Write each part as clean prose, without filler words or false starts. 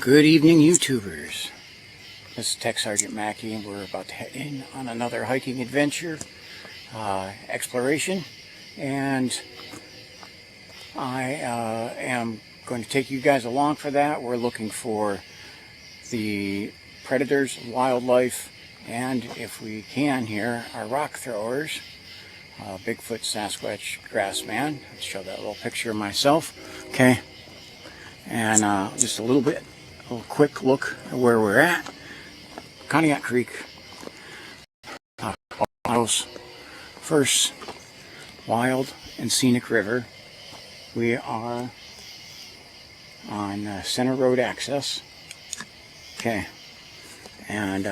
Good evening, YouTubers. This is Tech Sergeant Mackey, and we're about to head in on another hiking adventure, exploration, and I am going to take you guys along for that. We're looking for the predators, wildlife, and if we can here, our rock throwers. Bigfoot, Sasquatch, Grassman. I'll show that little picture of myself. Okay. And just a little quick look at where we're at. Conneaut Creek. First wild and scenic river. We are on Center Road access. Okay. And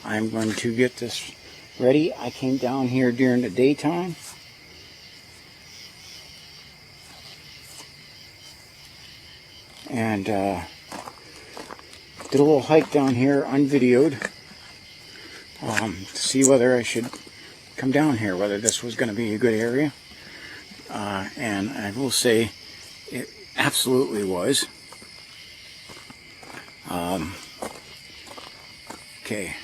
I'm going to get this ready. I came down here during the daytime. And did a little hike down here unvideoed to see whether I should come down here, whether this was going to be a good area. And I will say it absolutely was. Okay.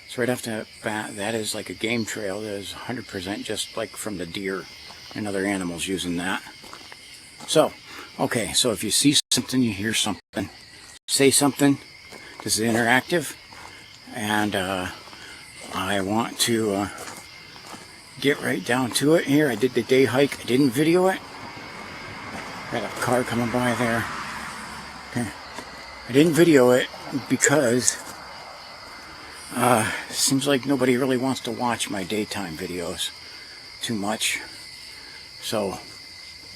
So right off the bat, that is like a game trail. That is 100% just like from the deer and other animals using that. So, okay, so if you see something, you hear something, say something. This is interactive, and I want to get right down to it here. I did the day hike. I didn't video it. Got a car coming by there. Okay. I didn't video it because it seems like nobody really wants to watch my daytime videos too much. So,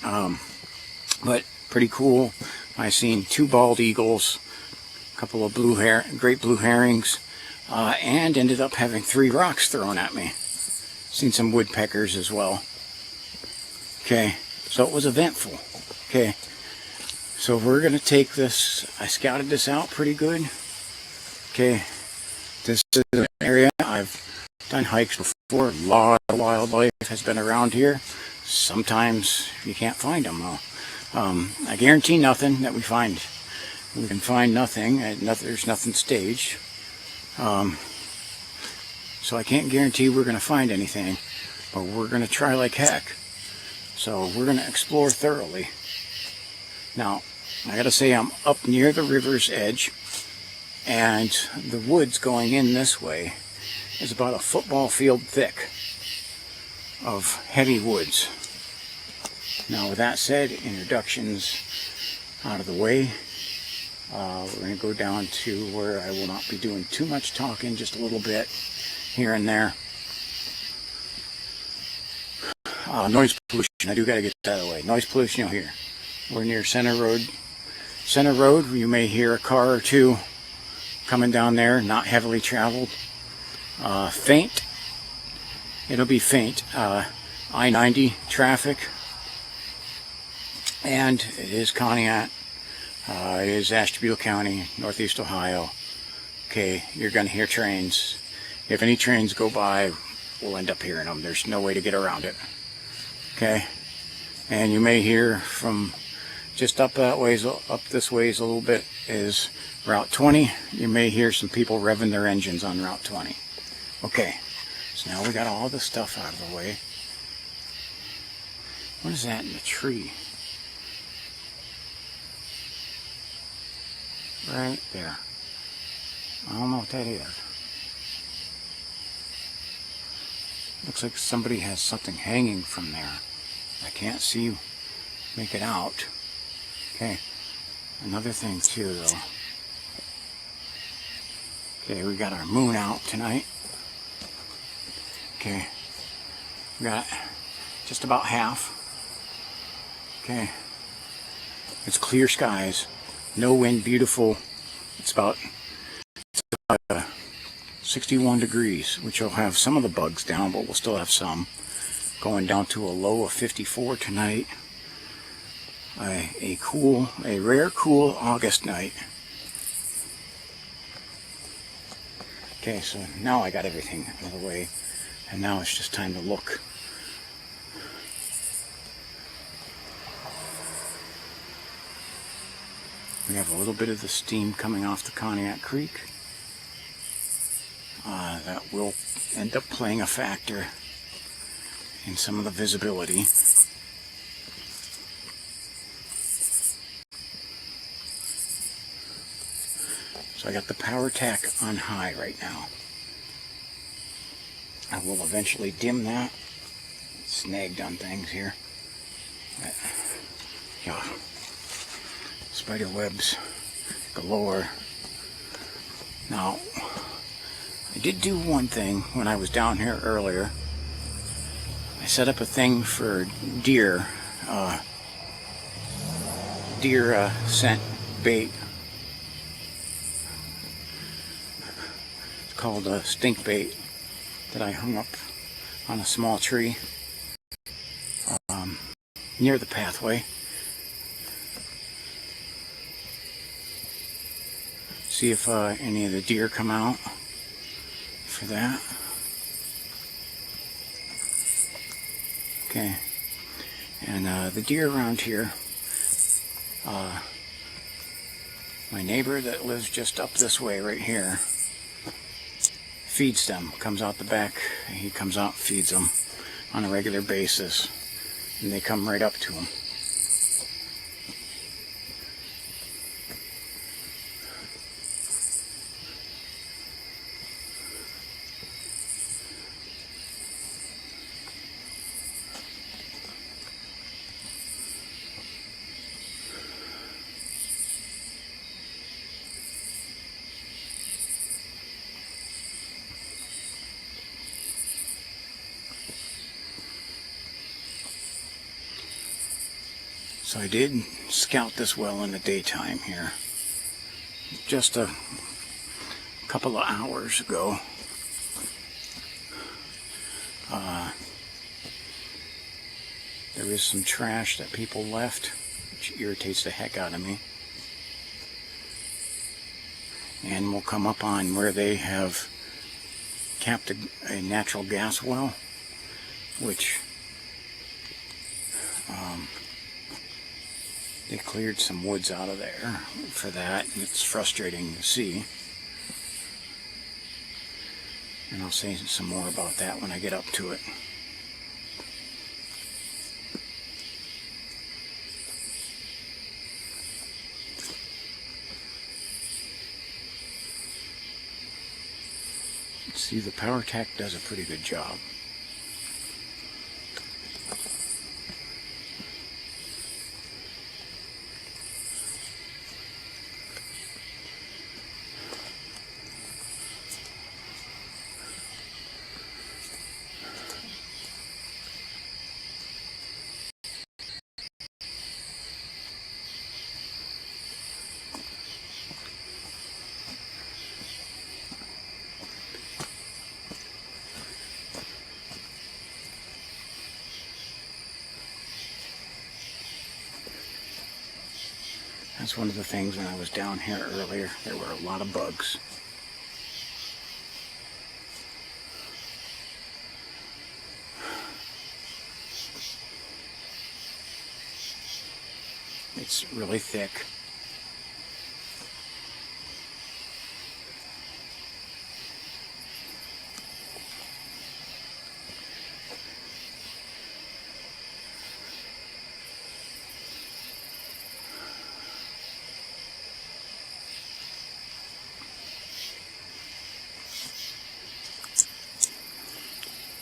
but pretty cool. I seen 2 bald eagles, a couple of great blue herrings, and ended up having 3 rocks thrown at me. Seen some woodpeckers as well. Okay, so it was eventful. Okay, so we're gonna take this. I scouted this out pretty good. Okay, this is an area I've done hikes before. A lot of wildlife has been around here. Sometimes you can't find them though. I guarantee nothing that we find. We can find nothing. There's nothing staged. So I can't guarantee we're going to find anything, but we're going to try like heck. So we're going to explore thoroughly. Now, I got to say I'm up near the river's edge, and the woods going in this way is about a football field thick of heavy woods. Now, with that said, introductions out of the way, we're going to go down to where I will not be doing too much talking, just a little bit here and there. Noise pollution, I do got to get that out of the way. Noise pollution, you'll hear. We're near Center Road. Center Road, you may hear a car or two coming down there, not heavily traveled. Faint, it'll be faint. I-90 traffic. And it is Conneaut. It is Ashtabula County, Northeast Ohio. Okay, you're going to hear trains. If any trains go by, we'll end up hearing them. There's no way to get around it. Okay, and you may hear from just up that ways, up this ways a little bit is Route 20. You may hear some people revving their engines on Route 20. Okay, so now we got all this stuff out of the way. What is that in the tree? Right there. I don't know what that is. Looks like somebody has something hanging from there. I can't make it out. Okay. Another thing too though. Okay, we got our moon out tonight. Okay. We got just about half. Okay. It's clear skies. No wind, beautiful. It's about 61 degrees, which will have some of the bugs down, but we'll still have some. Going down to a low of 54 tonight. A rare cool August night. Okay, so now I got everything out of the way, and now it's just time to look. We have a little bit of the steam coming off the Cognac Creek. That will end up playing a factor in some of the visibility. So I got the power tack on high right now. I will eventually dim that. Snagged on things here. But, yeah. Spider webs galore. Now, I did do one thing when I was down here earlier. I set up a thing for deer scent bait. It's called a stink bait that I hung up on a small tree near the pathway. See if any of the deer come out for that. Okay, and the deer around here, my neighbor that lives just up this way right here feeds them, comes out the back, he comes out and feeds them on a regular basis, and they come right up to him. So I did scout this well in the daytime here, just a couple of hours ago. There is some trash that people left, which irritates the heck out of me. And we'll come up on where they have capped a natural gas well, which they cleared some woods out of there for that, and it's frustrating to see. And I'll say some more about that when I get up to it. See, the power tack does a pretty good job. That's one of the things when I was down here earlier. There were a lot of bugs. It's really thick.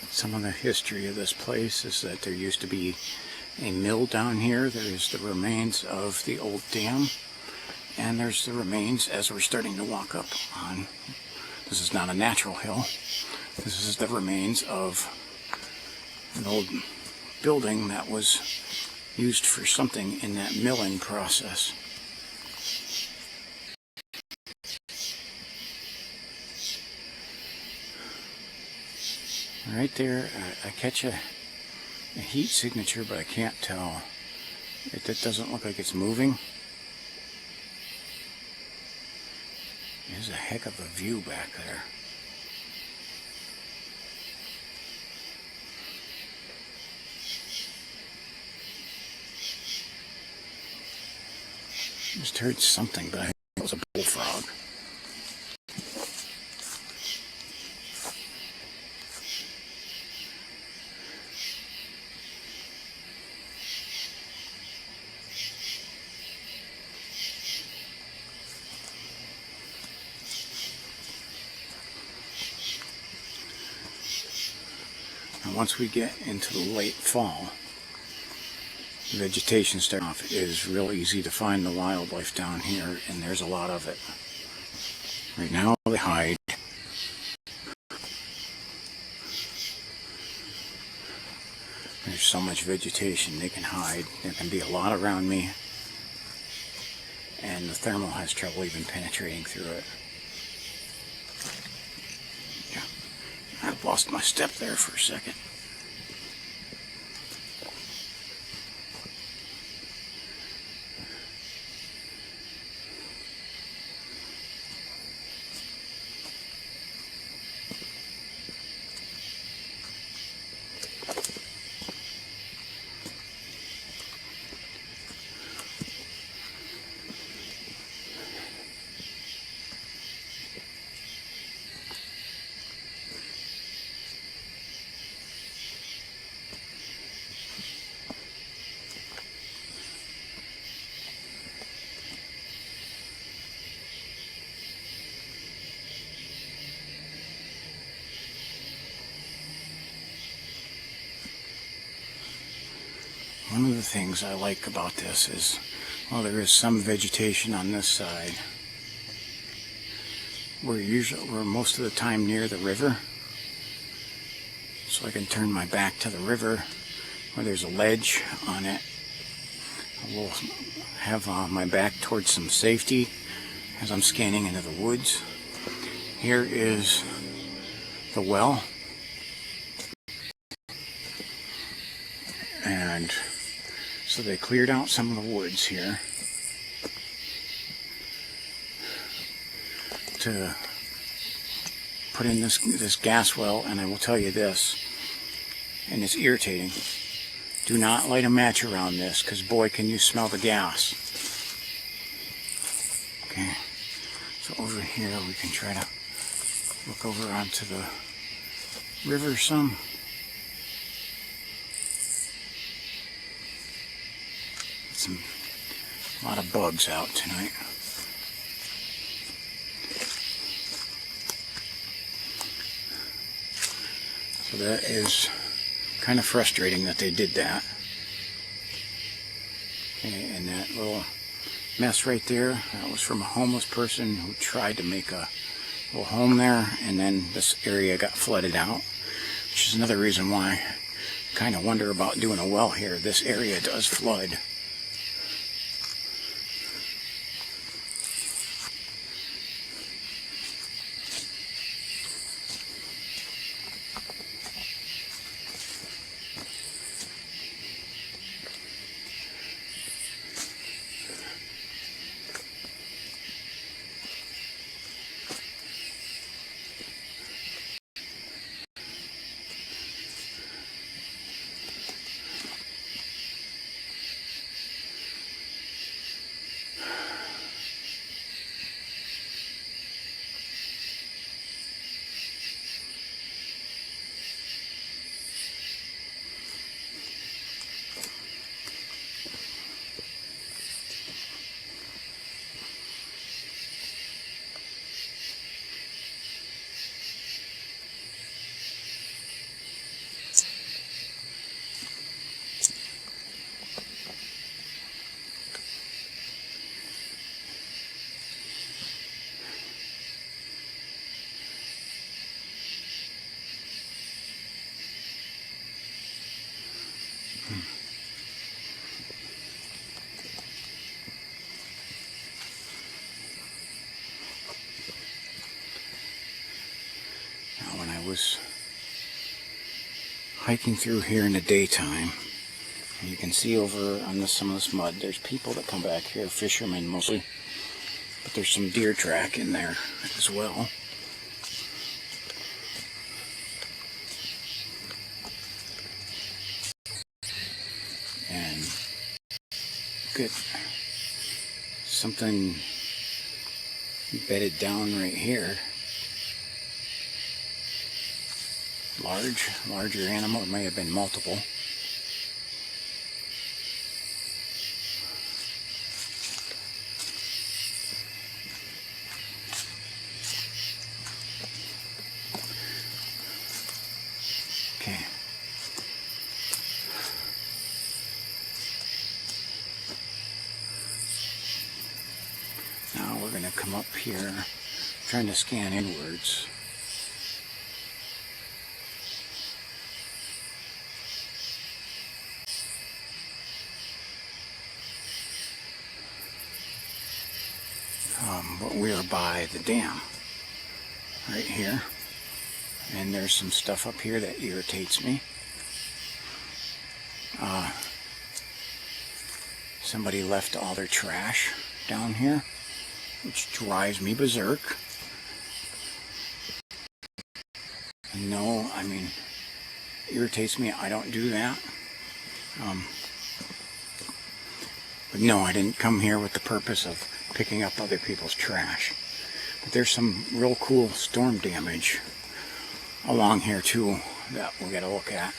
Some of the history of this place is that there used to be a mill down here. There's the remains of the old dam, and there's the remains as we're starting to walk up on. This is not a natural hill. This is the remains of an old building that was used for something in that milling process. Right there, I catch a heat signature, but I can't tell. It doesn't look like it's moving. There's a heck of a view back there. Just heard something, but I think it was a bullfrog. And once we get into the late fall, the vegetation starts off. It is real easy to find the wildlife down here, and there's a lot of it. Right now they hide. There's so much vegetation they can hide. There can be a lot around me, and the thermal has trouble even penetrating through it. Yeah, I lost my step there for a second. One of the things I like about this is, well, there is some vegetation on this side. We're most of the time near the river, so I can turn my back to the river where there's a ledge on it. I will have my back towards some safety as I'm scanning into the woods. Here is the well, and so they cleared out some of the woods here to put in this gas well. And I will tell you this, and it's irritating, do not light a match around this, because boy, can you smell the gas. Okay, so over here we can try to look over onto the river some. A lot of bugs out tonight. So that is kind of frustrating that they did that. Okay, and that little mess right there, that was from a homeless person who tried to make a little home there, and then this area got flooded out, which is another reason why I kind of wonder about doing a well here. This area does flood. Now, when I was hiking through here in the daytime, and you can see over on some of this mud, there's people that come back here, fishermen mostly, but there's some deer track in there as well. And get something bedded down right here. Larger animal. It may have been multiple. Okay. Now we're going to come up here, trying to scan inwards. But we are by the dam right here, and there's some stuff up here that irritates me. Somebody left all their trash down here, which drives me berserk. No, I mean, irritates me. I don't do that. But no, I didn't come here with the purpose of picking up other people's trash. But there's some real cool storm damage along here too that we'll get a look at.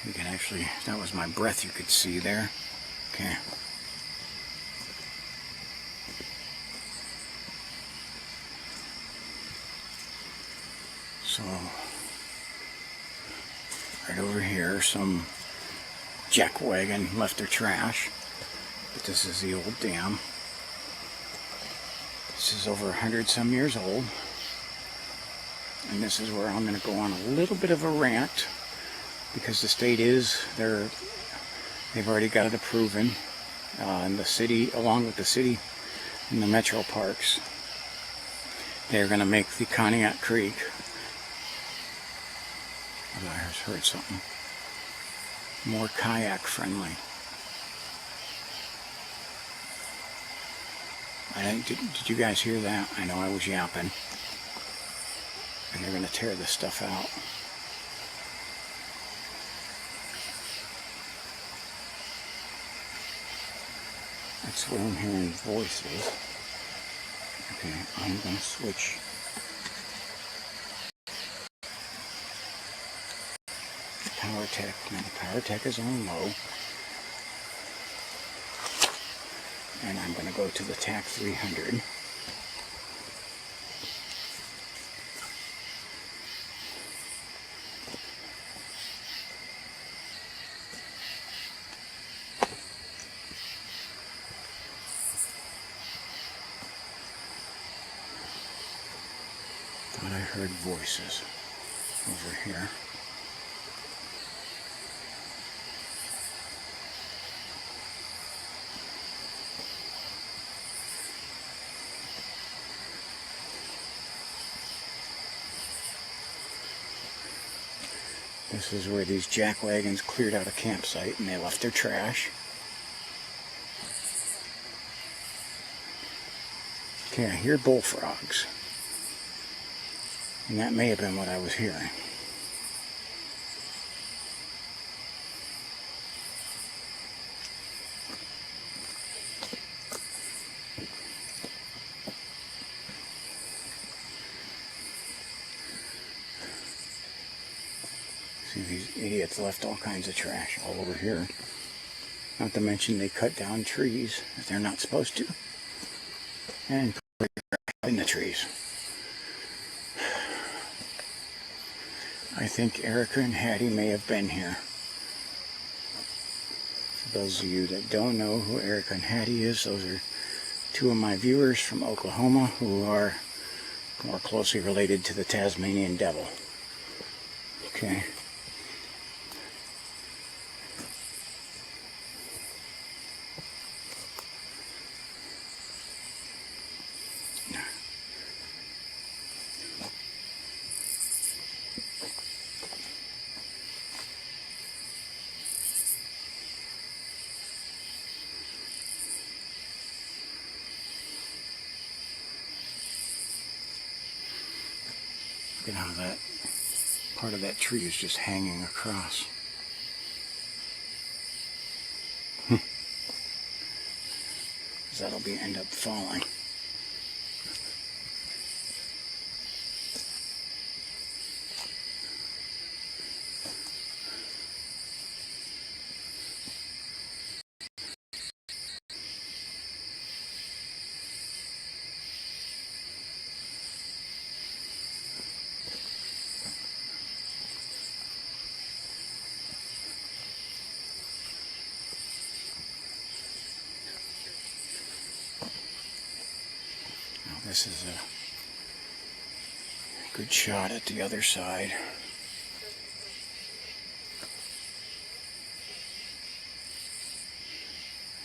You can actually, that was my breath you could see there. Okay. So, right over here, some jackwagon left their trash. But this is the old dam. This is over 100 some years old. And this is where I'm going to go on a little bit of a rant, because the state is, they've already got it approved in the city, along with the city and the metro parks. They're going to make the Conneaut Creek, I just heard something, more kayak friendly. Did you guys hear that? I know I was yapping. And they're going to tear this stuff out. That's where I'm hearing voices. Okay, I'm going to switch. Power tech. Now the power tech is on low. And I'm going to go to the TAC 300. Thought I heard voices over here. This is where these jack wagons cleared out a campsite and they left their trash. Okay, I hear bullfrogs. And that may have been what I was hearing. See, these idiots left all kinds of trash all over here. Not to mention they cut down trees that they're not supposed to. And put trash in the trees. I think Erica and Hattie may have been here. For those of you that don't know who Erica and Hattie is, those are two of my viewers from Oklahoma who are more closely related to the Tasmanian devil. Okay. Look at how that part of that tree is just hanging across. That'll end up falling. This is a good shot at the other side.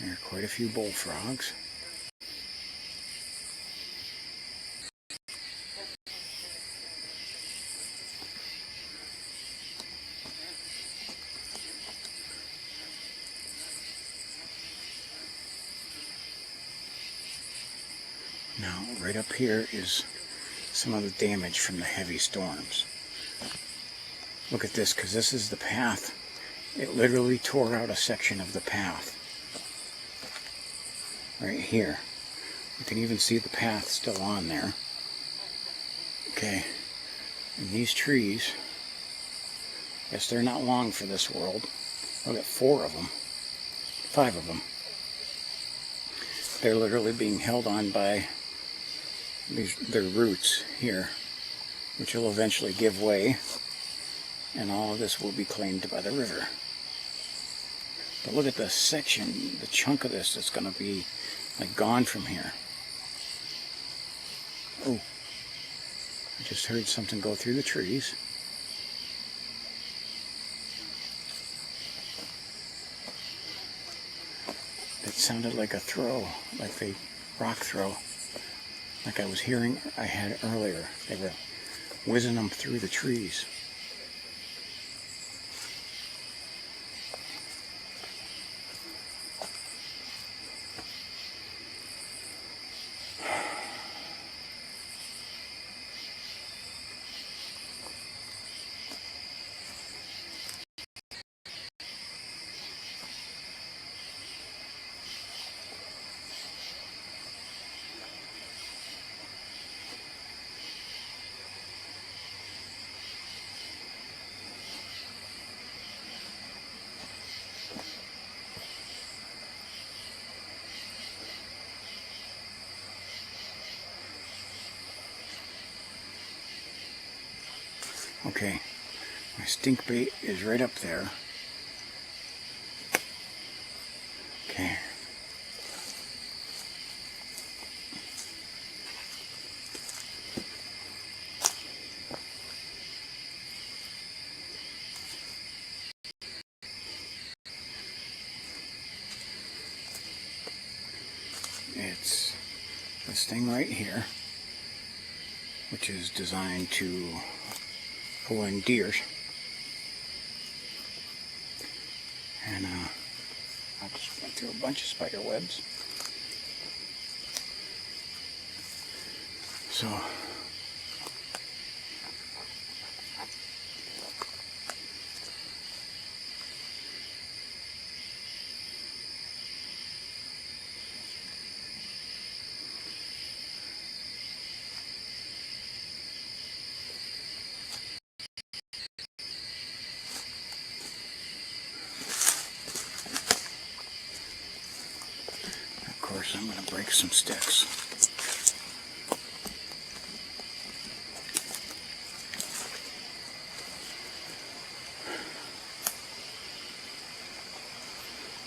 There are quite a few bullfrogs. Now, right up here is some of the damage from the heavy storms. Look at this, because this is the path. It literally tore out a section of the path. Right here. You can even see the path still on there. Okay. And these trees, yes, they're not long for this world. Look at 4 of them. 5 of them. They're literally being held on by their roots here, which will eventually give way, and all of this will be claimed by the river. But look at the section, the chunk of this that's going to be like gone from here. Oh, I just heard something go through the trees. It sounded like a throw, like the rock throw. Like I had earlier. They were whizzing them through the trees. Okay, my stink bait is right up there. Okay. It's this thing right here, which is designed to pull in deer. And I just went through a bunch of spider webs. So of course I'm going to break some sticks.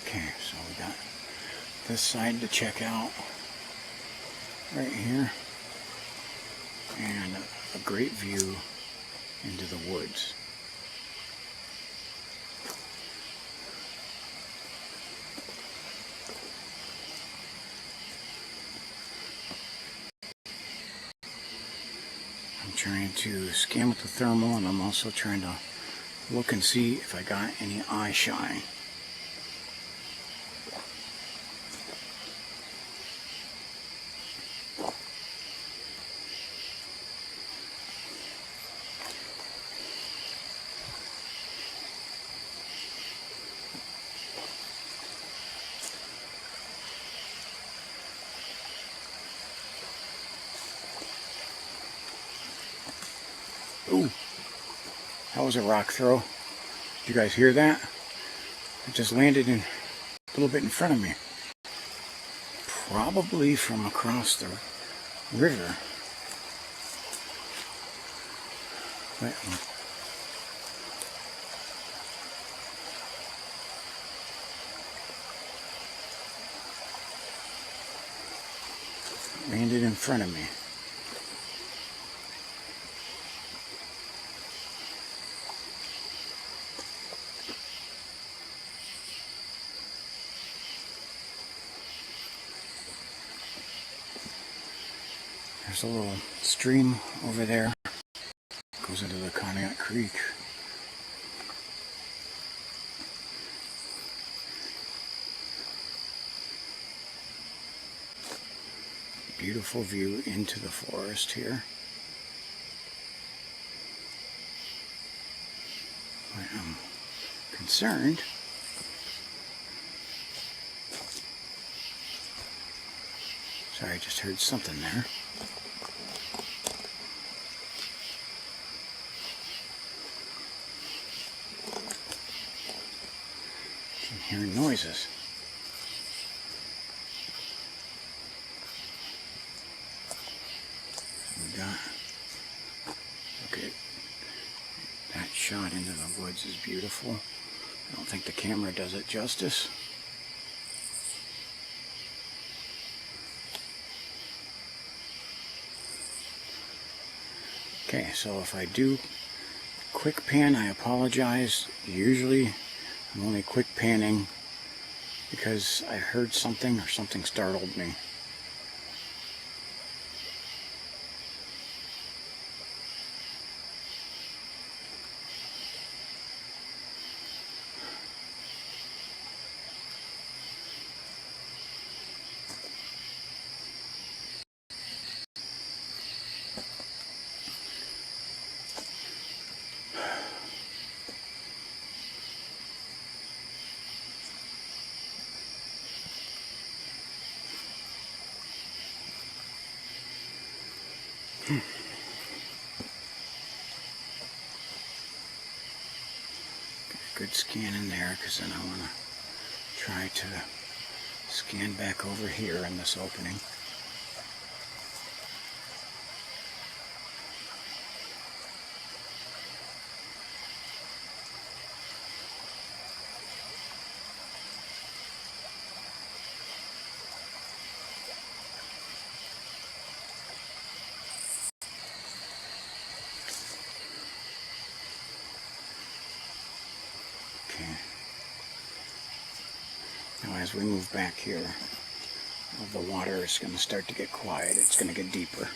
Okay, so we got this side to check out right here, and a great view into the woods. I'm trying to scan with the thermal, and I'm also trying to look and see if I got any eye shine. Ooh, that was a rock throw. Did you guys hear that? It just landed a little bit in front of me. Probably from across the river. But, landed in front of me. There's a little stream over there. Goes into the Conneaut Creek. Beautiful view into the forest here. I am concerned sorry, I just heard something there. I'm hearing noises. We got, look at that shot into the woods is beautiful. I don't think the camera does it justice. Okay, so if I do quick pan, I apologize. Usually I'm only quick panning because I heard something or something startled me. Good scan in there, because then I want to try to scan back over here in this opening. Now as we move back here, the water is going to start to get quiet. It's going to get deeper.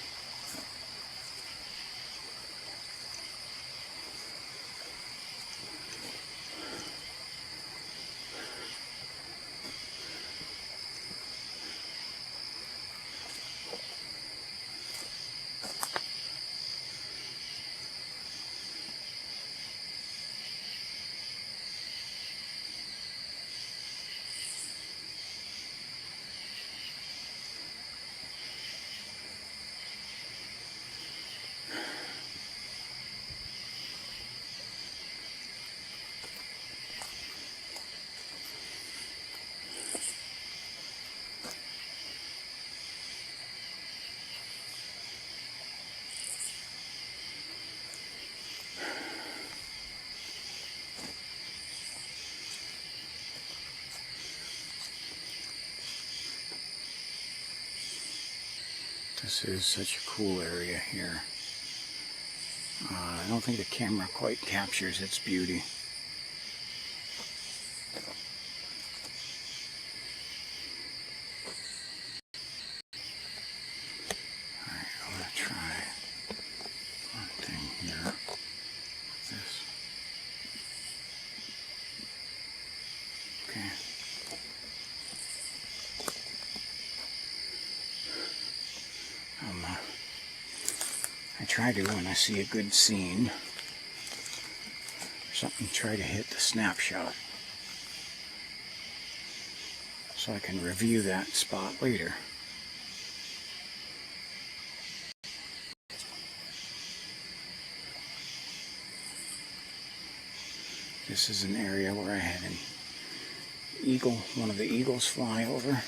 This is such a cool area here. I don't think the camera quite captures its beauty. Alright, I'm going to try one thing here. This. Okay. I try to, when I see a good scene or something, try to hit the snapshot so I can review that spot later. This is an area where I had an eagle, one of the eagles fly over.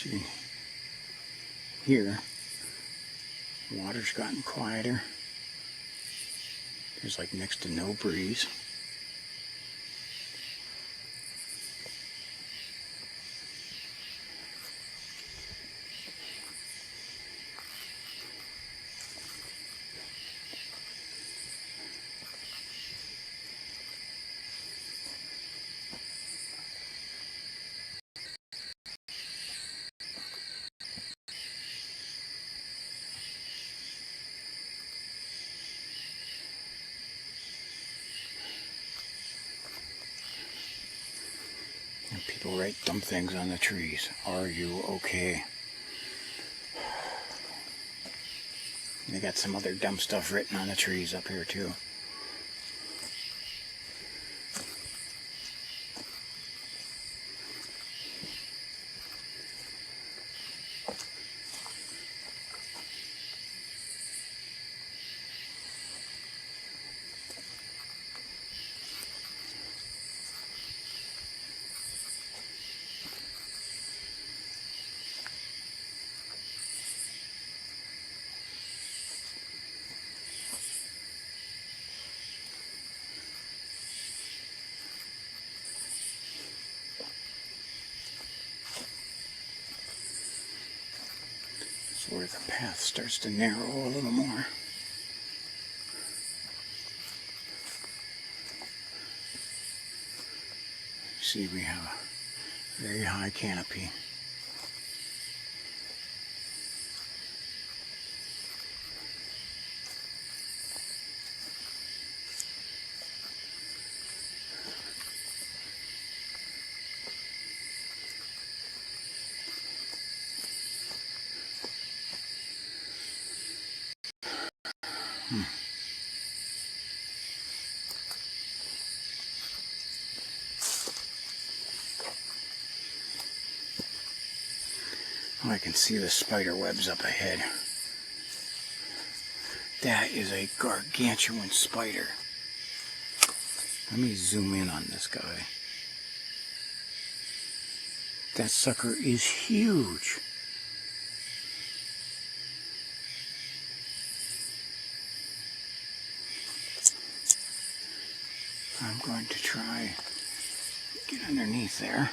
See, here, water's gotten quieter. There's like next to no breeze. And people write dumb things on the trees. Are you okay? They got some other dumb stuff written on the trees up here too. Where the path starts to narrow a little more. See, we have a very high canopy. Oh, I can see the spider webs up ahead. That is a gargantuan spider. Let me zoom in on this guy. That sucker is huge. I'm going to try get underneath there.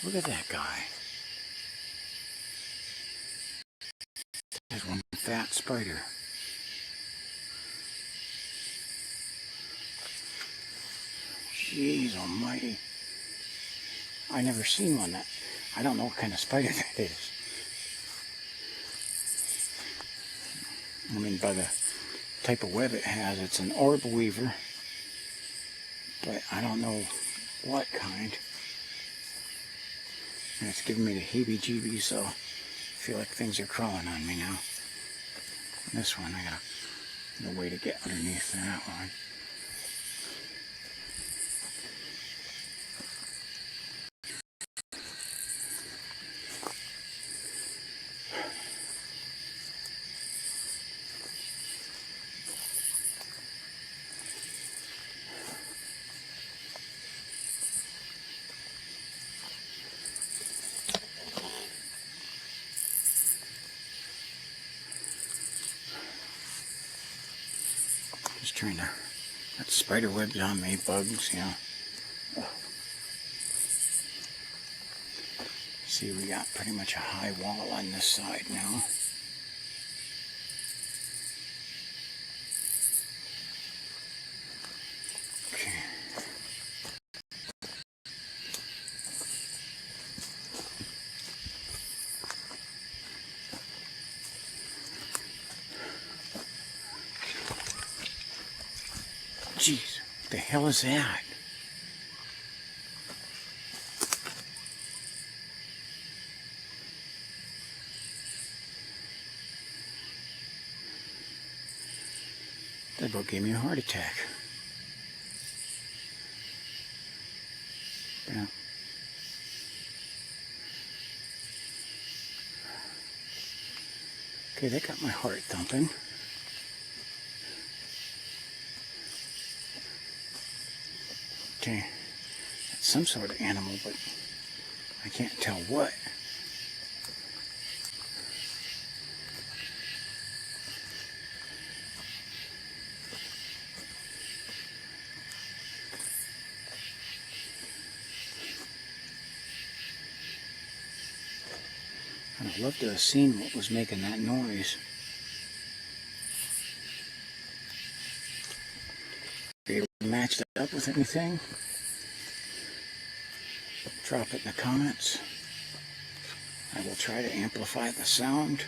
Look at that guy. There's one fat spider. Jeez almighty. I never seen one that, I don't know what kind of spider that is. I mean, by the type of web it has, it's an orb weaver, but I don't know what kind. And it's giving me the heebie-jeebies, so I feel like things are crawling on me now. And this one, I got no way to get underneath that one. Trying to, got spider webs on me, bugs, you know. Oh. See, we got pretty much a high wall on this side now. Okay. Jeez, what the hell is that? That about gave me a heart attack. Yeah. Okay, that got my heart thumping. Okay, that's some sort of animal, but I can't tell what. I'd love to have seen what was making that noise. Be able to match that up with anything? Drop it in the comments. I will try to amplify the sound.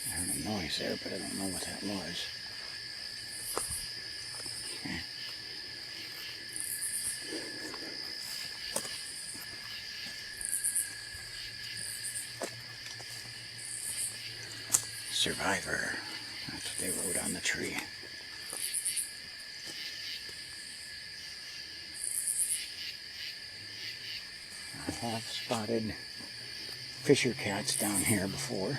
I heard a noise there, but I don't know what that was. Okay. Survivor. That's what they wrote on the tree. I have spotted fisher cats down here before.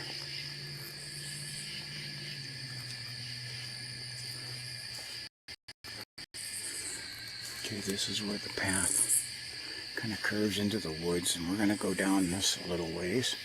Okay, this is where the path kind of curves into the woods, and we're going to go down this a little ways.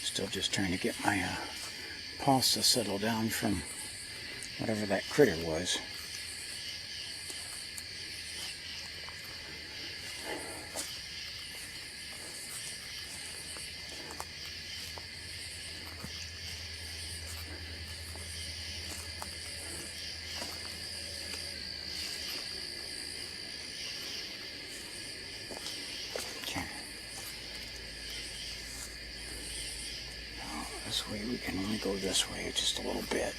Still just trying to get my pulse to settle down from whatever that critter was. This way, we can only go this way just a little bit.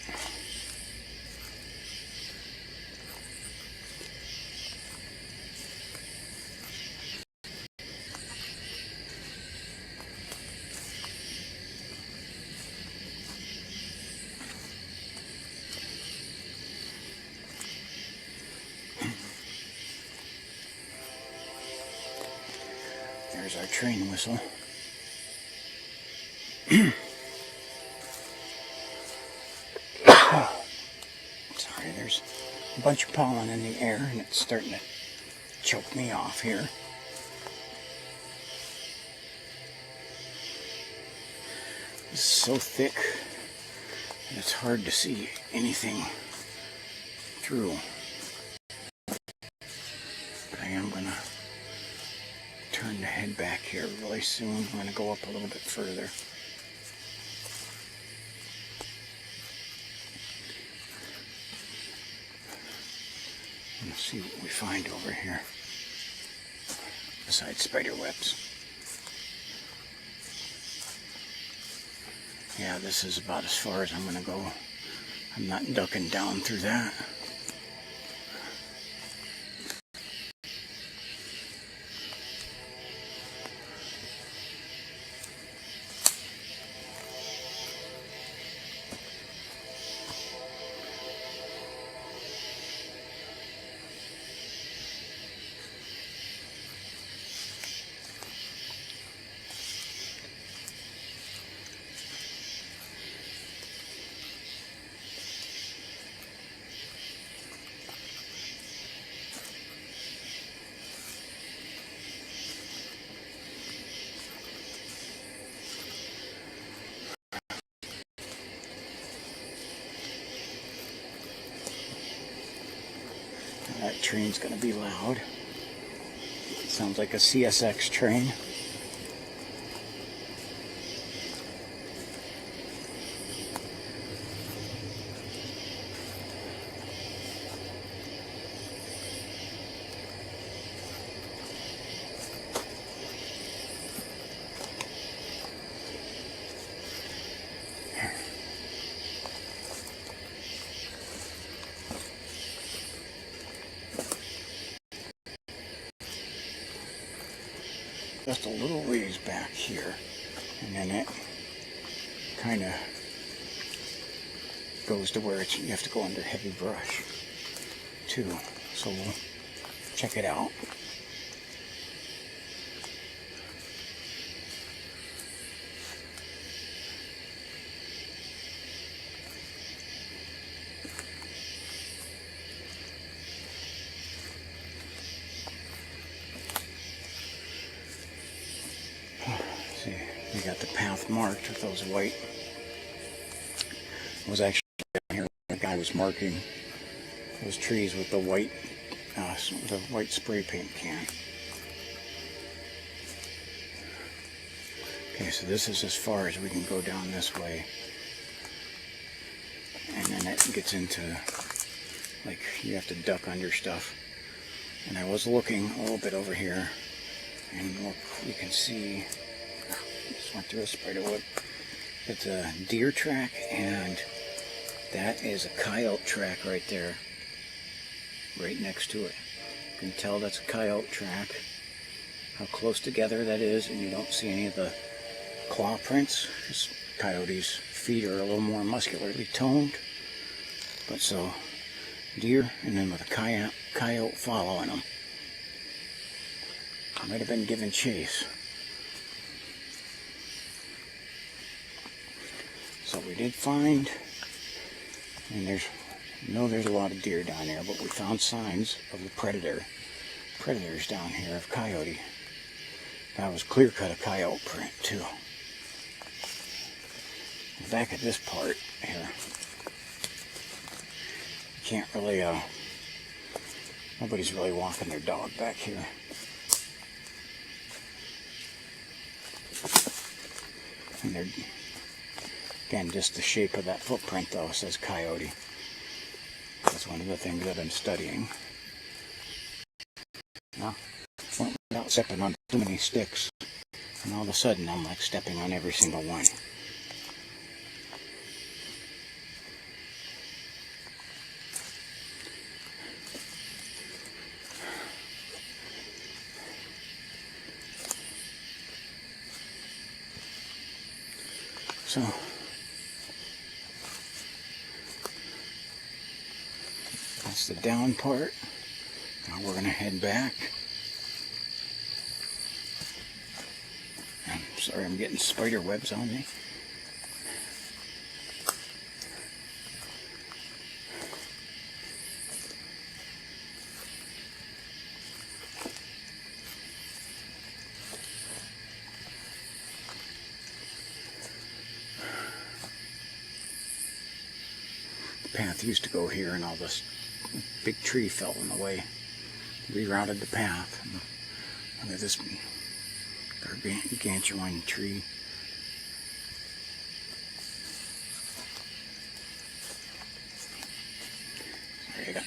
There's our train whistle. Sorry, there's a bunch of pollen in the air and it's starting to choke me off here. This is so thick that it's hard to see anything through. But I am going to turn the head back here really soon. I'm going to go up a little bit further. Let's see what we find over here besides spider webs. Yeah, this is about as far as I'm going to go. I'm not ducking down through that. That train's going to be loud. It sounds like a CSX train. Just a little ways back here, and then it kind of goes to where you have to go under heavy brush too. So we'll check it out. See, we got the path marked with those white. It was actually down here. The guy was marking those trees with the white spray paint can. Okay, so this is as far as we can go down this way, and then it gets into, like, you have to duck under stuff. And I was looking a little bit over here, and look, you can see, just went through a spider web. It's a deer track, and that is a coyote track right there, right next to it. You can tell that's a coyote track, how close together that is, and you don't see any of the claw prints. This coyote's feet are a little more muscularly toned, but so deer, and then with a coyote following them. Might have been giving chase. So we did find, and there's a lot of deer down there, but we found signs of the predators down here of coyote. That was clear cut a coyote print too. Back at this part here, you can't really, nobody's really walking their dog back here. And they're, again, just the shape of that footprint though says coyote. That's one of the things I've been studying. Now, without stepping on too many sticks, and all of a sudden I'm like stepping on every single one. So, that's the down part. Now we're going to head back. I'm sorry, I'm getting spider webs on me. The path used to go here, and all this big tree fell in the way. Rerouted the path. Look at this gargantuan tree. There you go.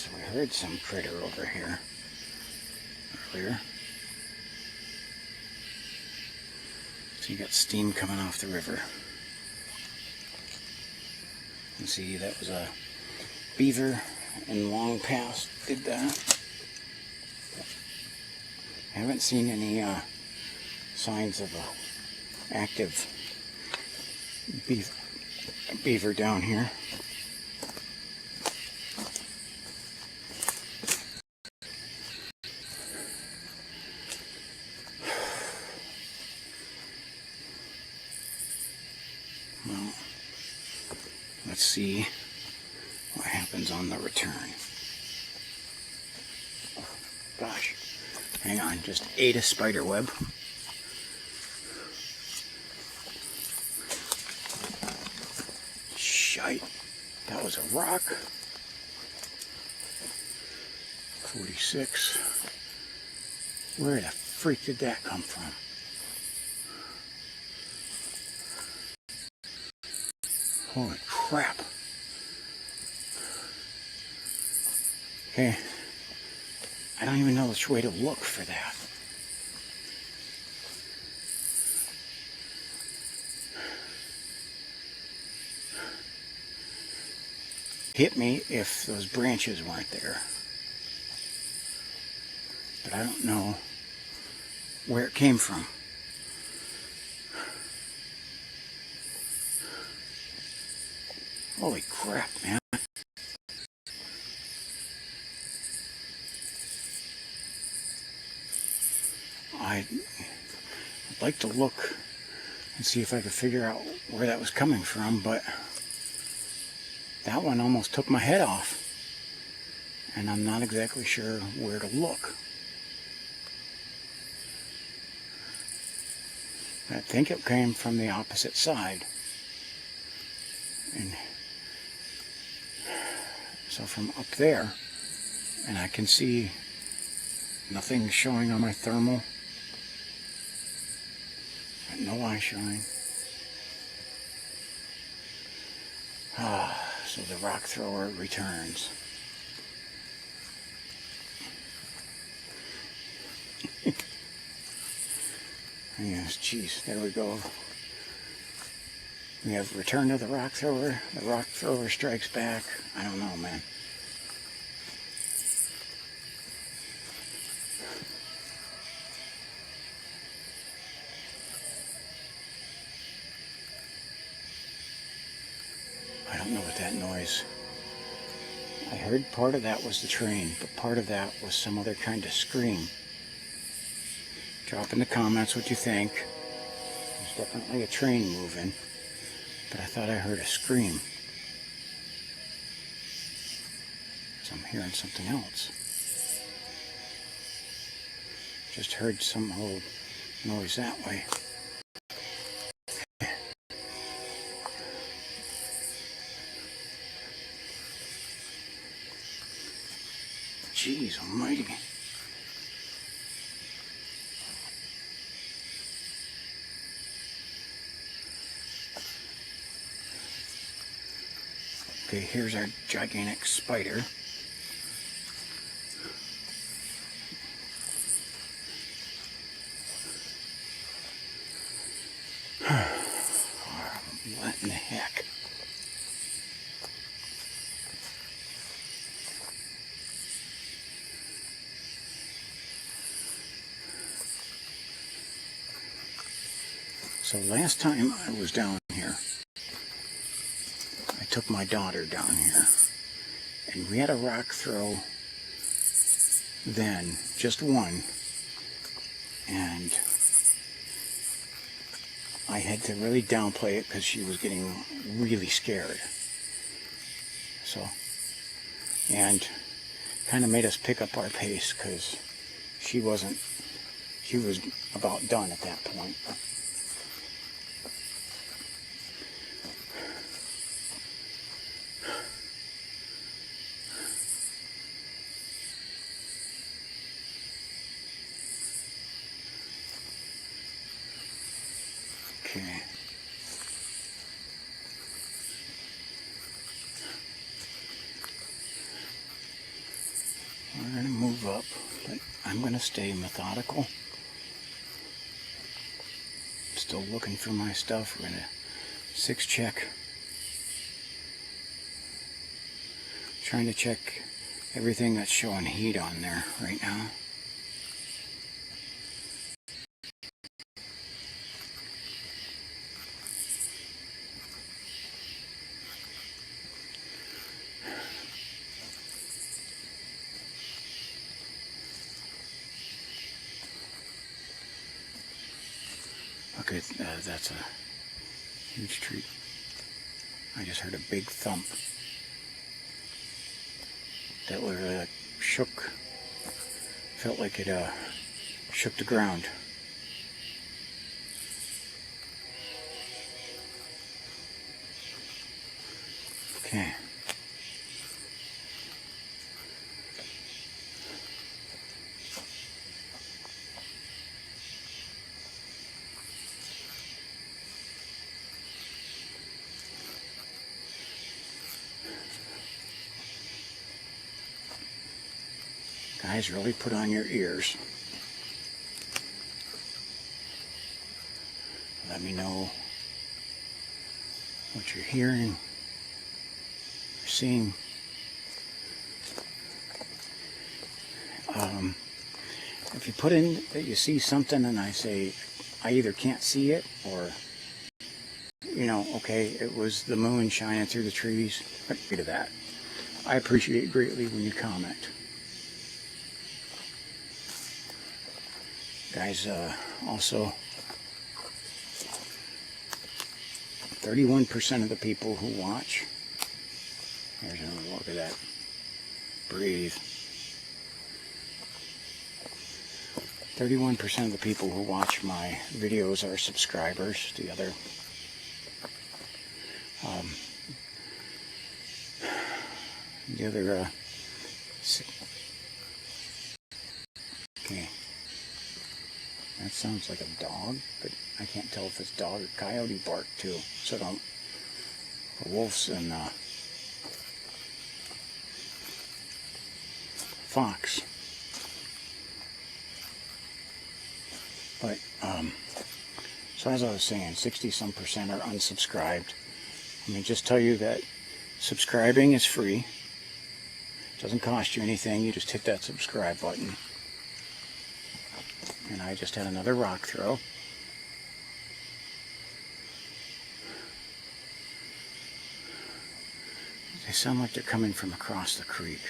So I heard some critter over here earlier. So you got steam coming off the river. You see that was a beaver in long past did that. I haven't seen any signs of a active beaver down here. Well, let's see what happens on the return. Oh, gosh, hang on, just ate a spider web. Shite, that was a rock. 46. Where the freak did that come from? Holy crap. Okay, I don't even know which way to look for that. Hit me if those branches weren't there. But I don't know where it came from. Holy crap, man. I'd like to look and see if I could figure out where that was coming from, but that one almost took my head off. And I'm not exactly sure where to look. I think it came from the opposite side. And so from up there, and I can see nothing showing on my thermal. No eye shine. So the rock thrower returns. Yes, geez, there we go. We have return to the rock thrower. The rock thrower strikes back. I don't know, man. I don't know what that noise. I heard part of that was the train, but part of that was some other kind of scream. Drop in the comments what you think. There's definitely a train moving, but I thought I heard a scream. So I'm hearing something else. Just heard some old noise that way. Jeez almighty. Okay, here's our gigantic spider. What in the heck? So last time I was down here, I took my daughter down here, and we had a rock throw then, just one, and I had to really downplay it because she was getting really scared. So, and kind of made us pick up our pace because she was about done at that point. Okay. give up, but I'm going to stay methodical. Still looking for my stuff. We're going to 6 check. Trying to check everything that's showing heat on there right now. Okay, that's a huge tree. I just heard a big thump. That was shook. Felt like it shook the ground. Okay. Guys, really put on your ears. Let me know what you're hearing, seeing. If you put in that you see something and I say, I either can't see it or, you know, okay, it was the moon shining through the trees, get rid of that. I appreciate greatly when you comment. Guys, also, 31% of the people who watch, there's another look at that, breathe. 31% of the people who watch my videos are subscribers. The other, okay, that sounds like a dog, but I can't tell if it's dog or coyote bark too. So don't, for wolves and fox. But, so as I was saying, 60-some% are unsubscribed. Let me just tell you that subscribing is free. It doesn't cost you anything. You just hit that subscribe button. And I just had another rock throw. They sound like they're coming from across the creek.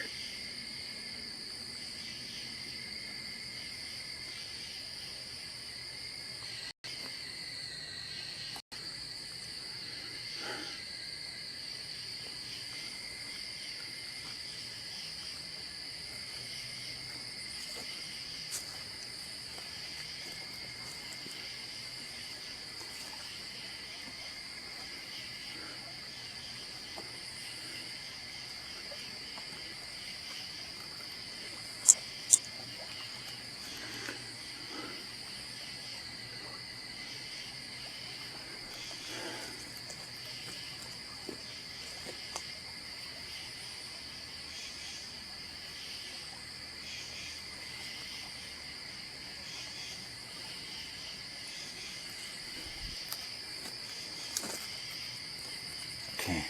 Okay.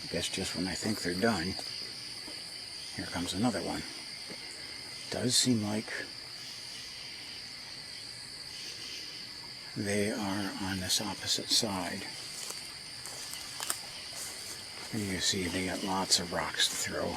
I guess just when I think they're done, here comes another one. Does seem like they are on this opposite side. And you see they got lots of rocks to throw.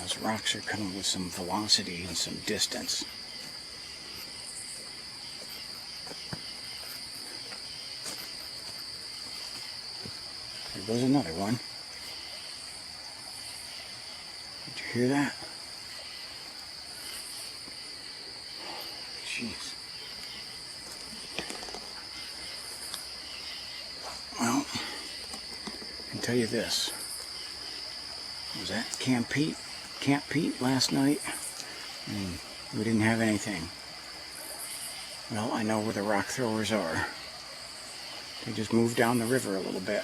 Those rocks are coming with some velocity and some distance. There goes another one. Did you hear that? Jeez. Well, I can tell you this. I was at Camp Pete last night, and we didn't have anything. Well, I know where the rock throwers are. They just moved down the river a little bit.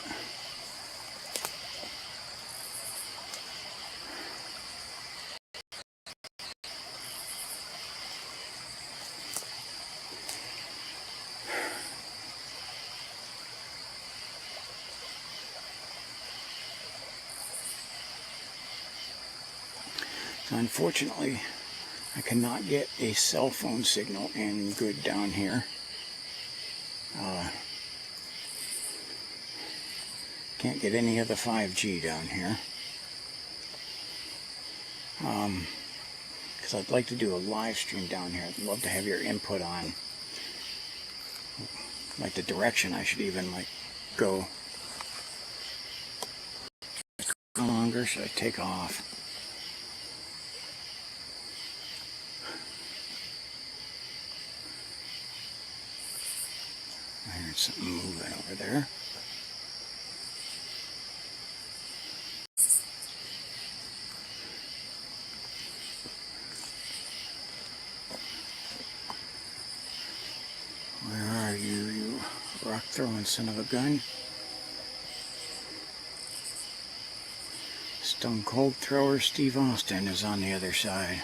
So unfortunately, I cannot get a cell phone signal in good down here. Can't get any of the 5G down here. Because I'd like to do a live stream down here. I'd love to have your input on like the direction I should even go. How longer should I take off? I heard something moving over there. Where are you, you rock-throwing son of a gun? Stone Cold thrower Steve Austin is on the other side.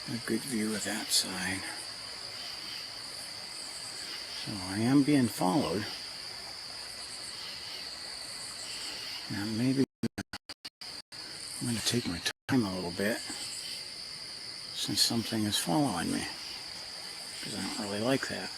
A good view of that side. So I am being followed. Now maybe I'm going to take my time a little bit since something is following me, because I don't really like that.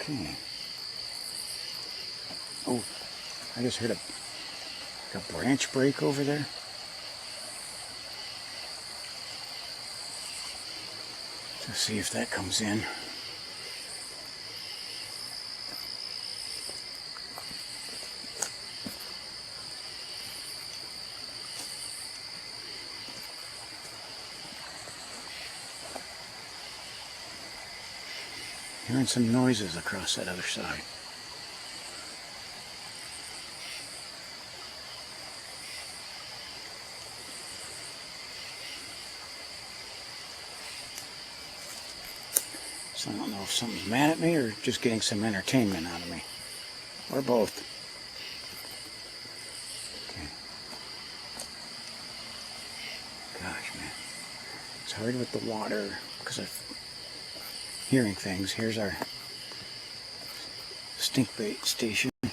Okay. Oh, I just heard a branch break over there. Let's see if that comes in. Hearing some noises across that other side. So I don't know if something's mad at me or just getting some entertainment out of me. Or both. Okay. Gosh, man. It's hard with the water because I'm hearing things. Here's our stink bait station. And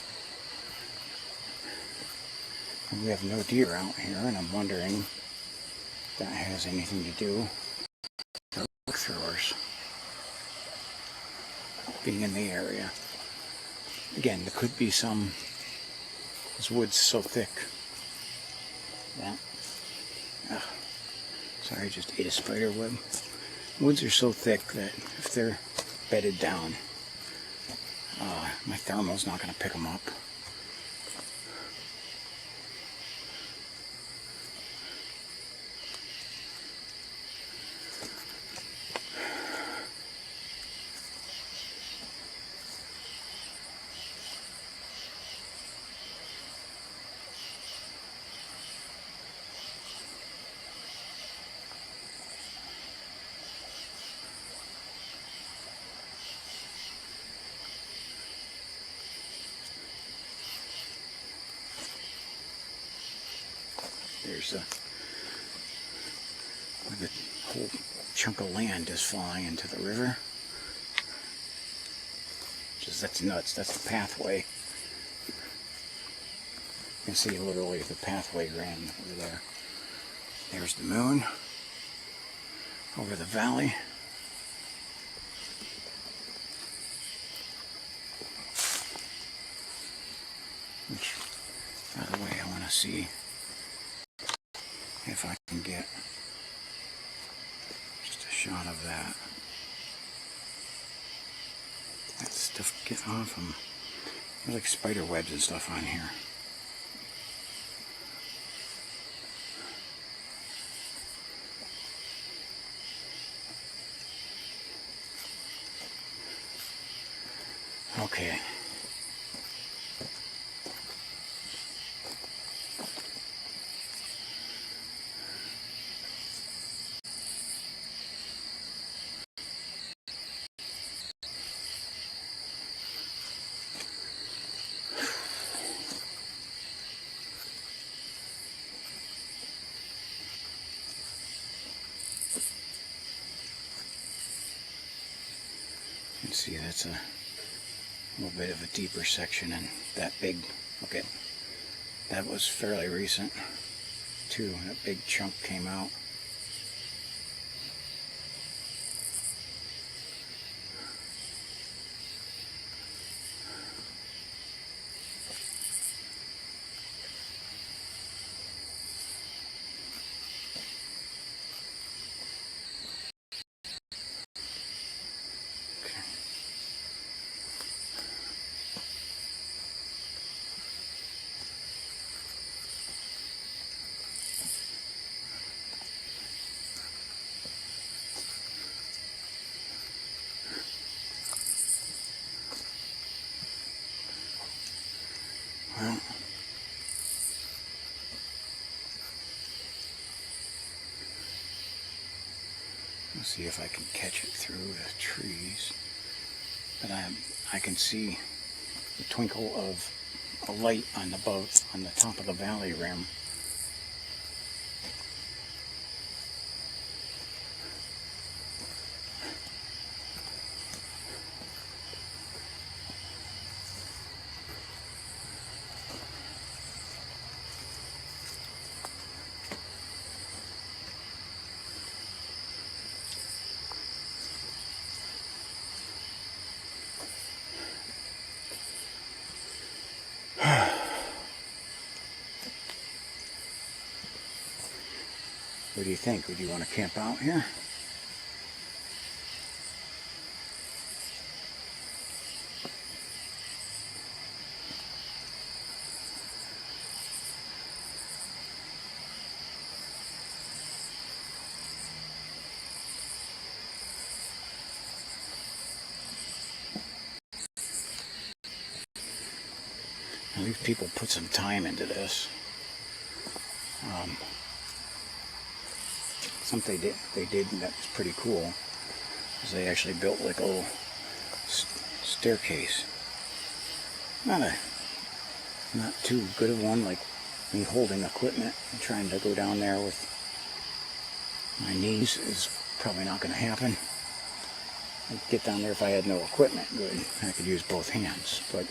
we have no deer out here, and I'm wondering if that has anything to do with the rock throwers. being in the area. Again, there could be some, this wood's so thick that, sorry, I just ate a spider web. Woods are so thick that if they're bedded down, my thermal's not going to pick them up. There's where the whole chunk of land is falling into the river. That's nuts. That's the pathway. You can see literally the pathway ran over there. There's the moon over the valley. Which, by the way, I want to see if I can get just a shot of that. That stuff get off them. There's like spider webs and stuff on here. Okay. You can see that's a little bit of a deeper section, and that big, okay, that was fairly recent too. That big chunk came out. Well, let's see if I can catch it through the trees. But I can see the twinkle of a light on the top of the valley rim. What do you think? Would you want to camp out here? At least people put some time into this. Something they did that was pretty cool is they actually built like a little staircase. Not too good of one, like me holding equipment and trying to go down there with my knees is probably not going to happen. I'd get down there if I had no equipment, good. I could use both hands, but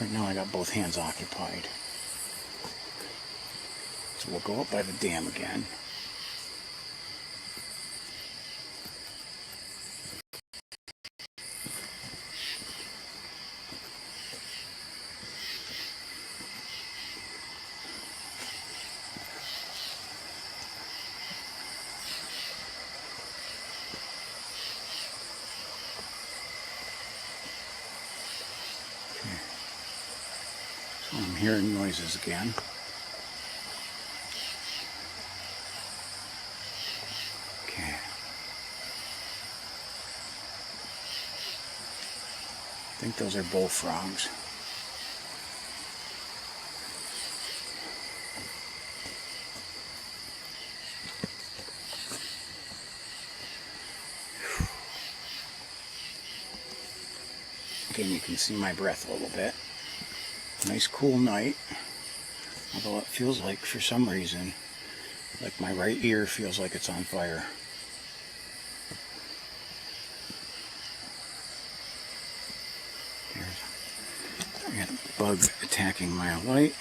right now I got both hands occupied. So we'll go up by the dam again. I'm hearing noises again. Okay. I think those are bullfrogs. Again, you can see my breath a little bit. Nice cool night. Although it feels like, for some reason, like my right ear feels like it's on fire. I got a bug attacking my light.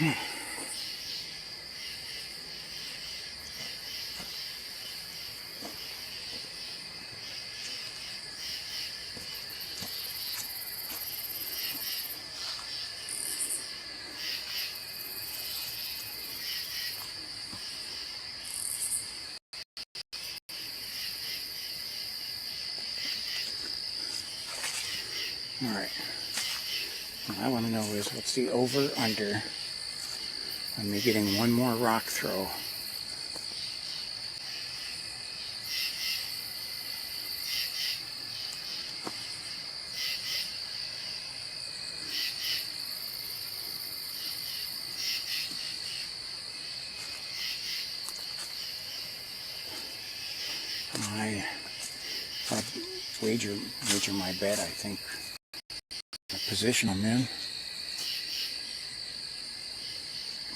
Okay. Alright. What I want to know is what's the over-under on me getting one more rock throw. I'll wager my bet. I think the position I'm in,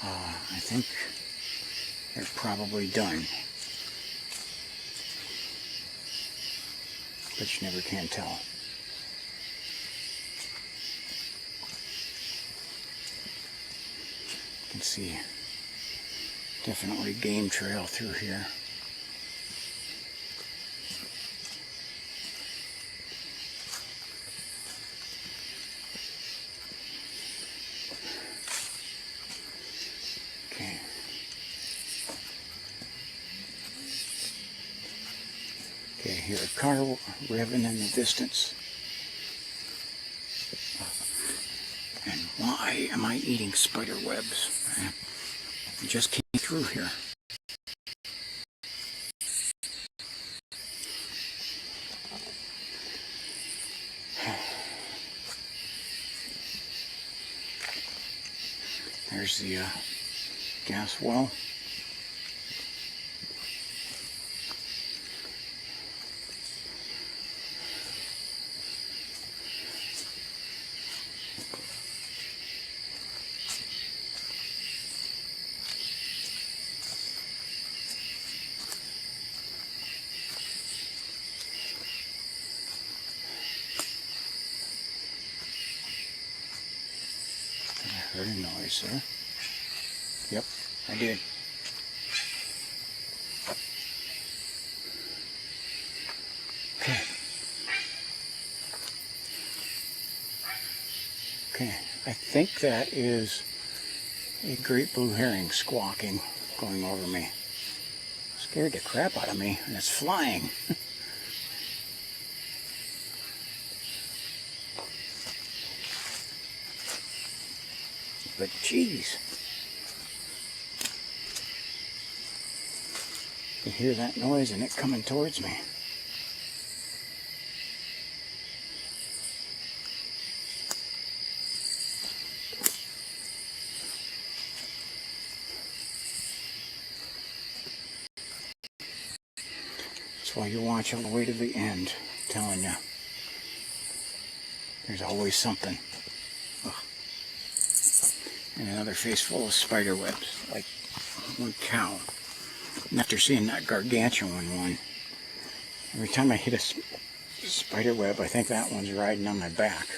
I think they're probably done. But you never can tell. You can see definitely game trail through here. Okay. Okay, hear a car revving in the distance. And why am I eating spider webs? I just came through here. There's the gas well. I heard a noise there. Yep, I did. Okay. Okay, I think that is a great blue herring squawking, going over me. Scared the crap out of me, and it's flying. But geez, you hear that noise and it coming towards me. That's why you watch all the way to the end. I'm telling you, there's always something. Ugh. And another face full of spider webs, like one cow. And after seeing that gargantuan one, every time I hit a spider web, I think that one's riding on my back.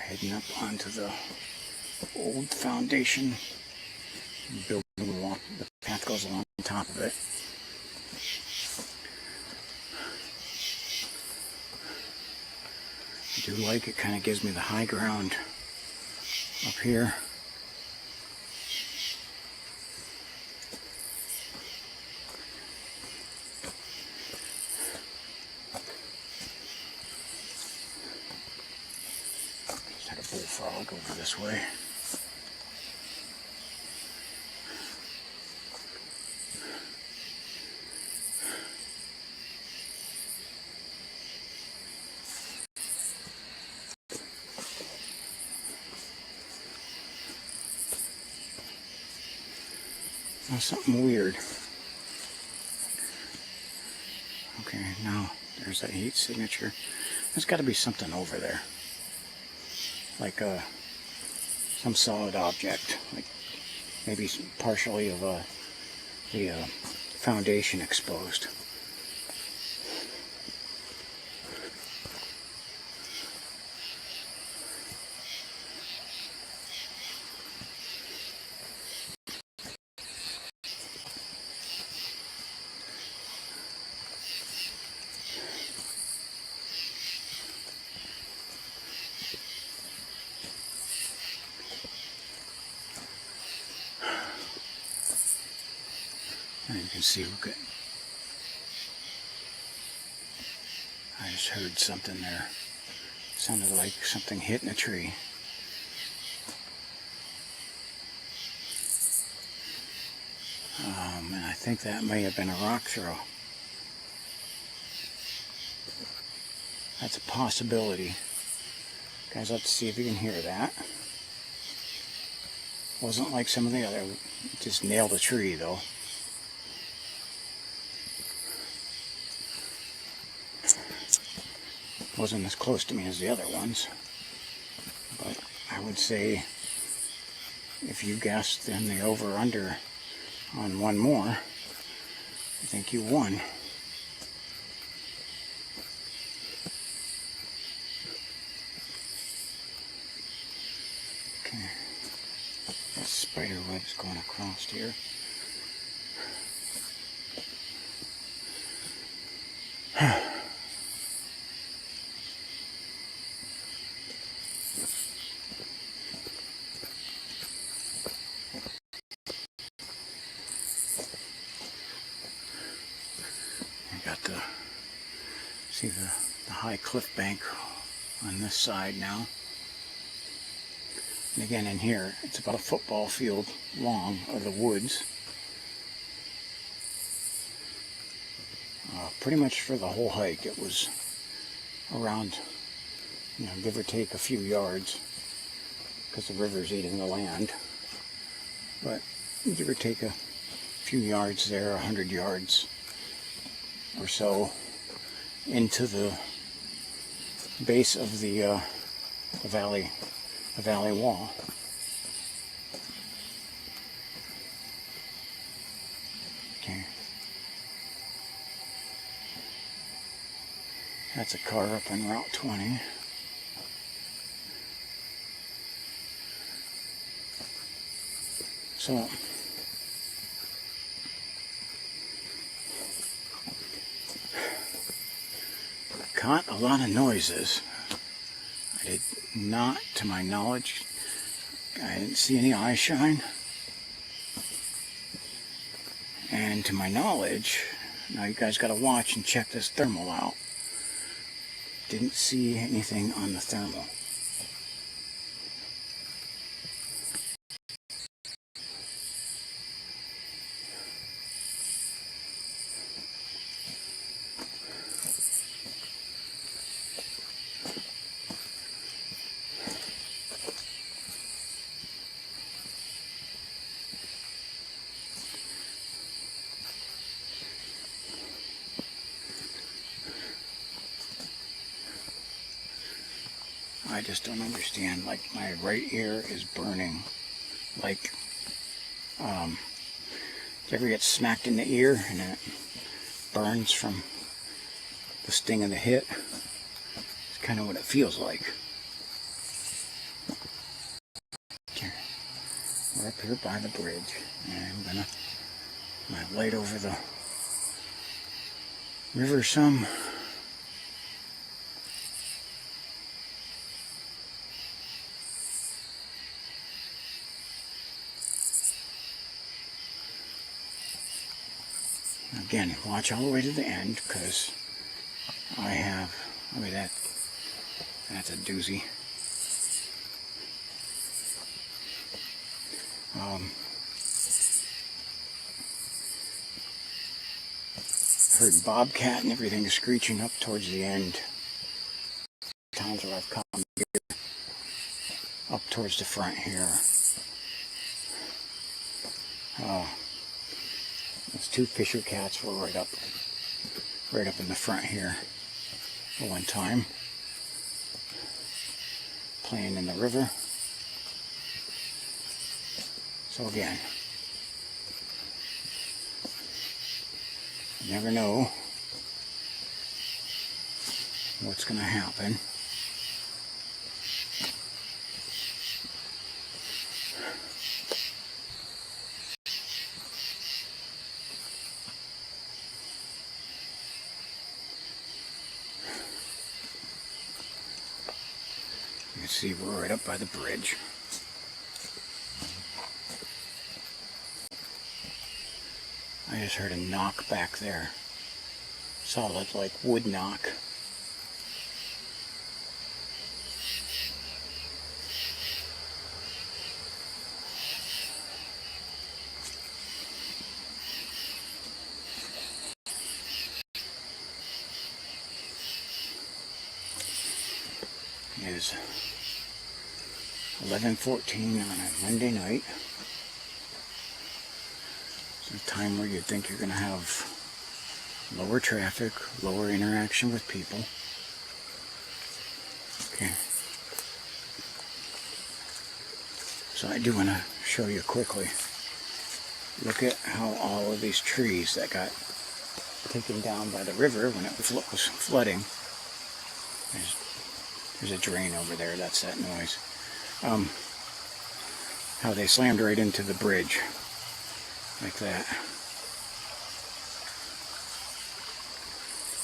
Heading up onto the old foundation building wall. The path goes along top of it. I do like it, kind of gives me the high ground up here. Just had a bullfrog over this way. Now something weird. Okay, now there's that heat signature. There's got to be something over there. Like some solid object. Like maybe partially of the foundation exposed. And you can see, look at, I just heard something there. Sounded like something hitting a tree. And I think that may have been a rock throw. That's a possibility. Guys, let's see if you can hear that. Wasn't like some of the other, just nailed a tree though. Wasn't as close to me as the other ones, but I would say if you guessed then the over-under on one more, I think you won. Okay, that spider web's going across here. See the high cliff bank on this side now. And again in here, it's about a football field long of the woods. Pretty much for the whole hike it was around, you know, give or take a few yards, because the river's eating the land. But give or take a few yards there, 100 yards or so, into the base of the valley wall. Okay, that's a car up on Route 20. So caught a lot of noises. I did not, to my knowledge, I didn't see any eye shine. And to my knowledge, now you guys got to watch and check this thermal out. Didn't see anything on the thermal. I just don't understand. Like, my right ear is burning. Like, do you ever get smacked in the ear and it burns from the sting of the hit? It's kind of what it feels like. Okay. We're up here by the bridge, and I'm gonna light over the river some. Again, watch all the way to the end, because I have, look at that, that's a doozy. Heard bobcat and everything screeching up towards the end. Times where I've come here, up towards the front here. Those two fisher cats were right up in the front here at one time, playing in the river. So again, you never know what's going to happen. You can see we're right up by the bridge. I just heard a knock back there. Solid, like wood knock. It is 11:14 on a Monday night. It's a time where you'd think you're going to have lower traffic, lower interaction with people. Okay. So I do want to show you quickly. Look at how all of these trees that got taken down by the river when it was flooding. There's a drain over there, that's that noise. How they slammed right into the bridge, like that.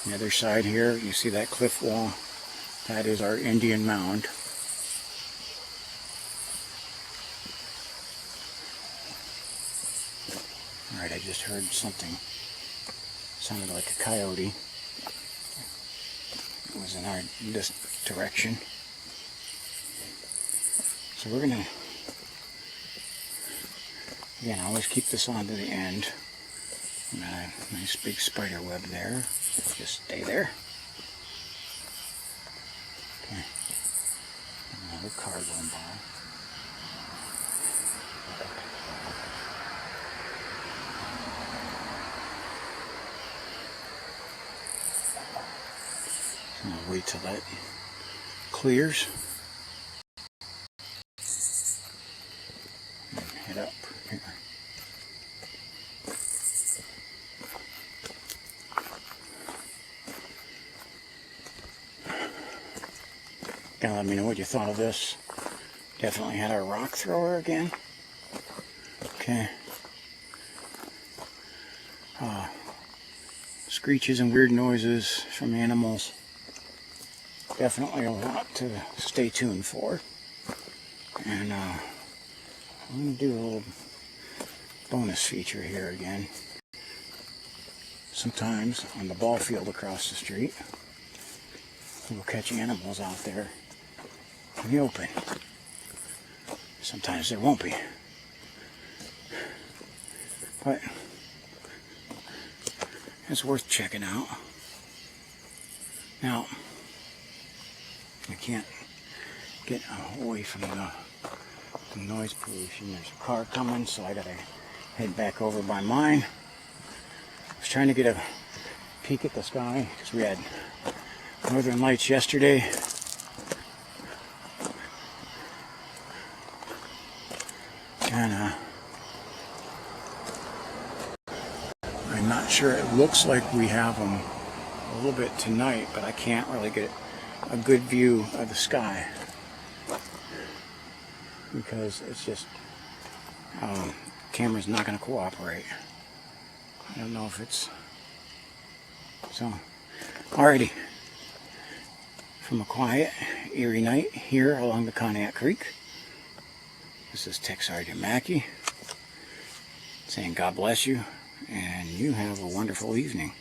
The other side here, you see that cliff wall? That is our Indian mound. Alright, I just heard something. Sounded like a coyote. It was in this direction. So we're gonna, again, I always keep this on to the end. Got a nice big spider web there. Just stay there. Okay. Another car going by. So I'll wait till that clears. And head up here. Gotta let me know what you thought of this. Definitely had our rock thrower again. Okay. Screeches and weird noises from animals. Definitely a lot to stay tuned for. And I'm going to do a little bonus feature here again. Sometimes on the ball field across the street, we'll catch animals out there in the open. Sometimes there won't be. But it's worth checking out. Now, I can't get away from the noise pollution. There's a car coming, so I gotta head back over by mine. I was trying to get a peek at the sky because we had northern lights yesterday. I'm not sure. It looks like we have them a little bit tonight, but I can't really get a good view of the sky because it's just camera's not going to cooperate. I don't know if it's so. Alrighty, from a quiet, eerie night here along the Conneaut Creek. This is Tech Sergeant Mackey saying God bless you, and you have a wonderful evening.